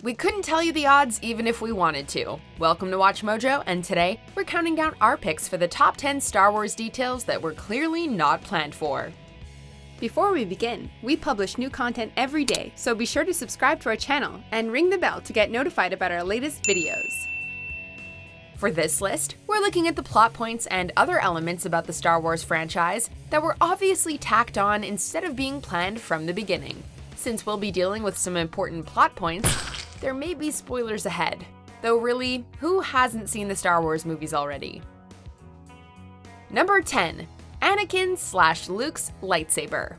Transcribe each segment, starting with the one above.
We couldn't tell you the odds even if we wanted to. Welcome to Watch Mojo, and today we're counting down our picks for the top 10 Star Wars details that were clearly not planned for. Before we begin, we publish new content every day, so be sure to subscribe to our channel and ring the bell to get notified about our latest videos. For this list, we're looking at the plot points and other elements about the Star Wars franchise that were obviously tacked on instead of being planned from the beginning. Since we'll be dealing with some important plot points, there may be spoilers ahead. Though really, who hasn't seen the Star Wars movies already? Number 10. Anakin/Luke's lightsaber.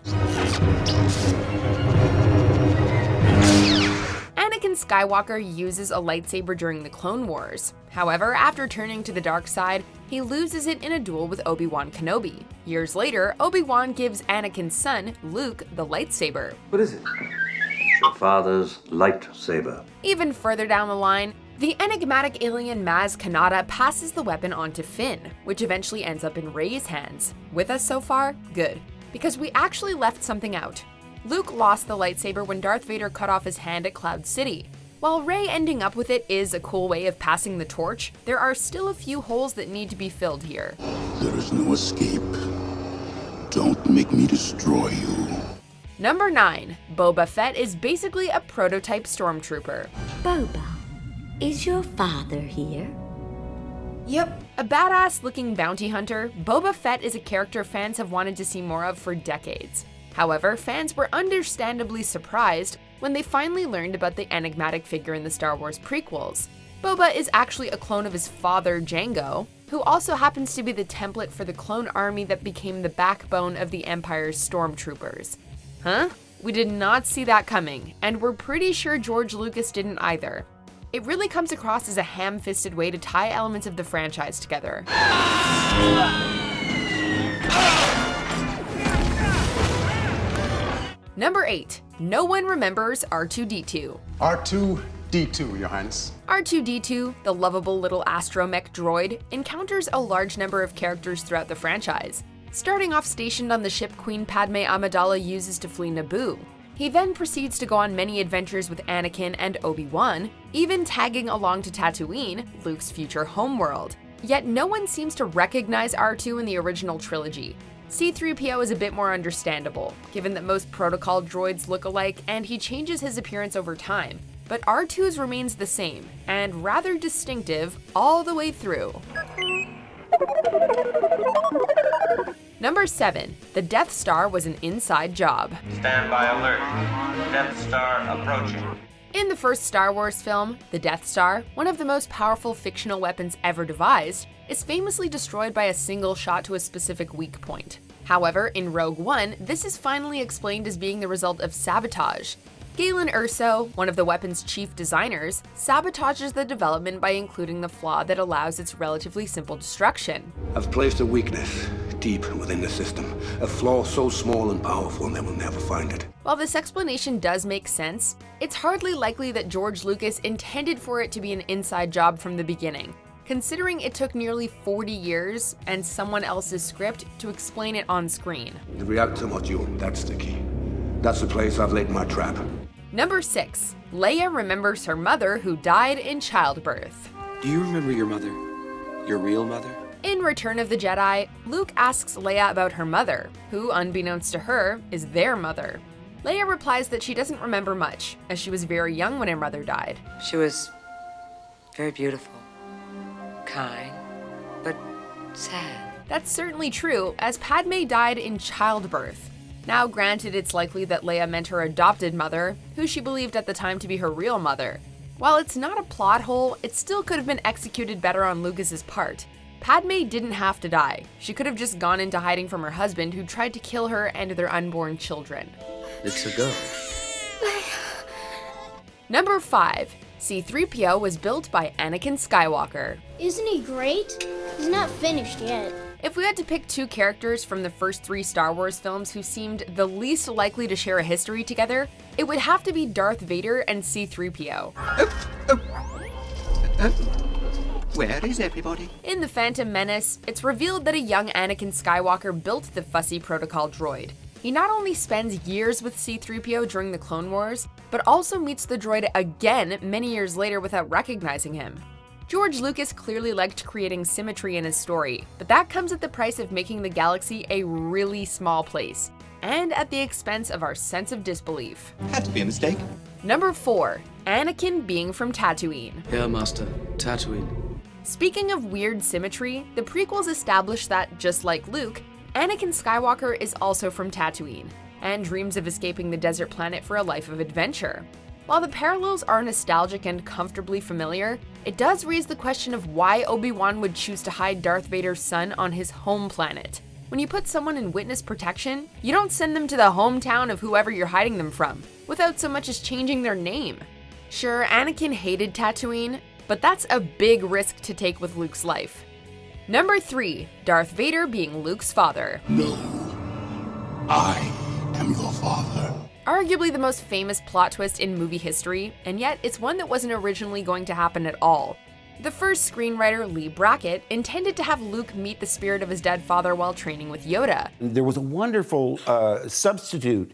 Anakin Skywalker uses a lightsaber during the Clone Wars. However, after turning to the dark side, he loses it in a duel with Obi-Wan Kenobi. Years later, Obi-Wan gives Anakin's son, Luke, the lightsaber. What is it? Your father's lightsaber. Even further down the line, the enigmatic alien Maz Kanata passes the weapon on to Finn, which eventually ends up in Rey's hands. With us so far? Good. Because we actually left something out. Luke lost the lightsaber when Darth Vader cut off his hand at Cloud City. While Rey ending up with it is a cool way of passing the torch, there are still a few holes that need to be filled here. There is no escape. Don't make me destroy you. Number 9. Boba Fett is basically a prototype Stormtrooper. Boba, is your father here? Yep. A badass-looking bounty hunter, Boba Fett is a character fans have wanted to see more of for decades. However, fans were understandably surprised when they finally learned about the enigmatic figure in the Star Wars prequels. Boba is actually a clone of his father, Jango, who also happens to be the template for the clone army that became the backbone of the Empire's Stormtroopers. Huh? We did not see that coming, and we're pretty sure George Lucas didn't either. It really comes across as a ham-fisted way to tie elements of the franchise together. Number 8. No One Remembers R2D2. R2D2, Your Highness. R2D2, the lovable little astromech droid, encounters a large number of characters throughout the franchise. Starting off stationed on the ship Queen Padme Amidala uses to flee Naboo. He then proceeds to go on many adventures with Anakin and Obi-Wan, even tagging along to Tatooine, Luke's future homeworld. Yet no one seems to recognize R2 in the original trilogy. C-3PO is a bit more understandable, given that most protocol droids look alike and he changes his appearance over time. But R2's remains the same, and rather distinctive all the way through. Number 7. The Death Star was an inside job. Stand by alert. Death Star approaching. In the first Star Wars film, the Death Star, one of the most powerful fictional weapons ever devised, is famously destroyed by a single shot to a specific weak point. However, in Rogue One, this is finally explained as being the result of sabotage. Galen Erso, one of the weapon's chief designers, sabotages the development by including the flaw that allows its relatively simple destruction. I've placed a weakness deep within the system, a flaw so small and powerful they will never find it. While this explanation does make sense, it's hardly likely that George Lucas intended for it to be an inside job from the beginning, considering it took nearly 40 years and someone else's script to explain it on screen. The reactor module, that's the key. That's the place I've laid my trap. Number 6. Leia remembers her mother who died in childbirth. Do you remember your mother? Your real mother? In Return of the Jedi, Luke asks Leia about her mother, who, unbeknownst to her, is their mother. Leia replies that she doesn't remember much, as she was very young when her mother died. She was very beautiful, kind, but sad. That's certainly true, as Padme died in childbirth. Now, granted, it's likely that Leia meant her adopted mother, who she believed at the time to be her real mother. While it's not a plot hole, it still could have been executed better on Lucas's part. Padme didn't have to die. She could have just gone into hiding from her husband, who tried to kill her and their unborn children. It's a go. Number 5. C-3PO was built by Anakin Skywalker. Isn't he great? He's not finished yet. If we had to pick two characters from the first 3 Star Wars films who seemed the least likely to share a history together, it would have to be Darth Vader and C-3PO. Where is everybody? In The Phantom Menace, it's revealed that a young Anakin Skywalker built the fussy protocol droid. He not only spends years with C-3PO during the Clone Wars, but also meets the droid again many years later without recognizing him. George Lucas clearly liked creating symmetry in his story, but that comes at the price of making the galaxy a really small place, and at the expense of our sense of disbelief. Had to be a mistake. Number 4. Anakin Being from Tatooine. Yeah, Master. Tatooine. Speaking of weird symmetry, the prequels established that, just like Luke, Anakin Skywalker is also from Tatooine, and dreams of escaping the desert planet for a life of adventure. While the parallels are nostalgic and comfortably familiar, it does raise the question of why Obi-Wan would choose to hide Darth Vader's son on his home planet. When you put someone in witness protection, you don't send them to the hometown of whoever you're hiding them from, without so much as changing their name. Sure, Anakin hated Tatooine, but that's a big risk to take with Luke's life. Number 3. Darth Vader being Luke's father. No, I am your father. Arguably the most famous plot twist in movie history, and yet it's one that wasn't originally going to happen at all. The first screenwriter, Lee Brackett, intended to have Luke meet the spirit of his dead father while training with Yoda. There was a wonderful substitute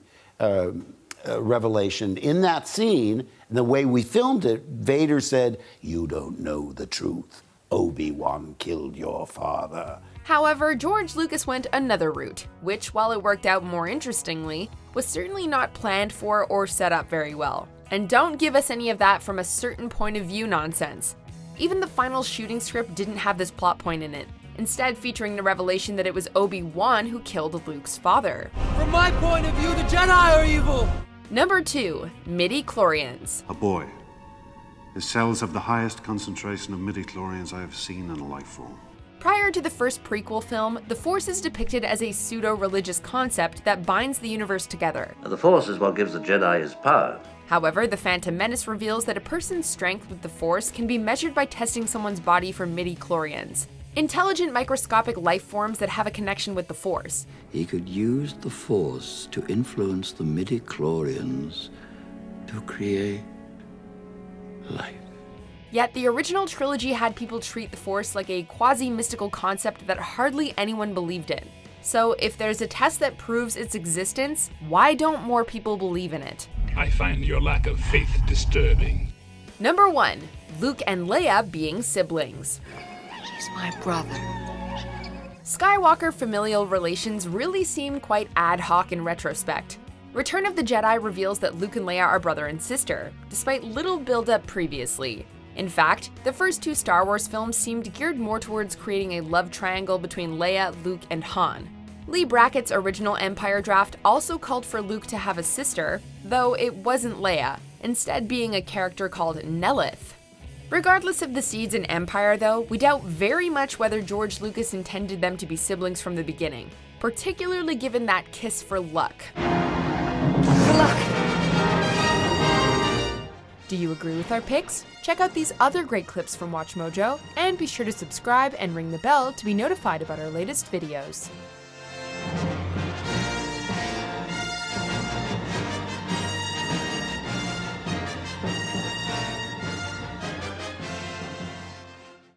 revelation in that scene. The way we filmed it, Vader said, "You don't know the truth. Obi-Wan killed your father." However, George Lucas went another route, which, while it worked out more interestingly, was certainly not planned for or set up very well. And don't give us any of that from a certain point of view nonsense. Even the final shooting script didn't have this plot point in it, instead featuring the revelation that it was Obi-Wan who killed Luke's father. From my point of view, the Jedi are evil! Number 2. Midi-chlorians. A boy. His cells have the highest concentration of midi-chlorians I have seen in a life form. Prior to the first prequel film, the Force is depicted as a pseudo-religious concept that binds the universe together. The Force is what gives the Jedi his power. However, The Phantom Menace reveals that a person's strength with the Force can be measured by testing someone's body for midi-chlorians, intelligent microscopic life forms that have a connection with the Force. He could use the Force to influence the midi-chlorians to create life. Yet the original trilogy had people treat the Force like a quasi-mystical concept that hardly anyone believed in. So if there's a test that proves its existence, why don't more people believe in it? I find your lack of faith disturbing. Number 1. Luke and Leia being siblings. He's my brother. Skywalker familial relations really seem quite ad hoc in retrospect. Return of the Jedi reveals that Luke and Leia are brother and sister, despite little build-up previously. In fact, the first 2 Star Wars films seemed geared more towards creating a love triangle between Leia, Luke, and Han. Lee Brackett's original Empire draft also called for Luke to have a sister, though it wasn't Leia, instead being a character called Nelith. Regardless of the seeds in Empire though, we doubt very much whether George Lucas intended them to be siblings from the beginning, particularly given that kiss for luck. For luck! Do you agree with our picks? Check out these other great clips from WatchMojo, and be sure to subscribe and ring the bell to be notified about our latest videos.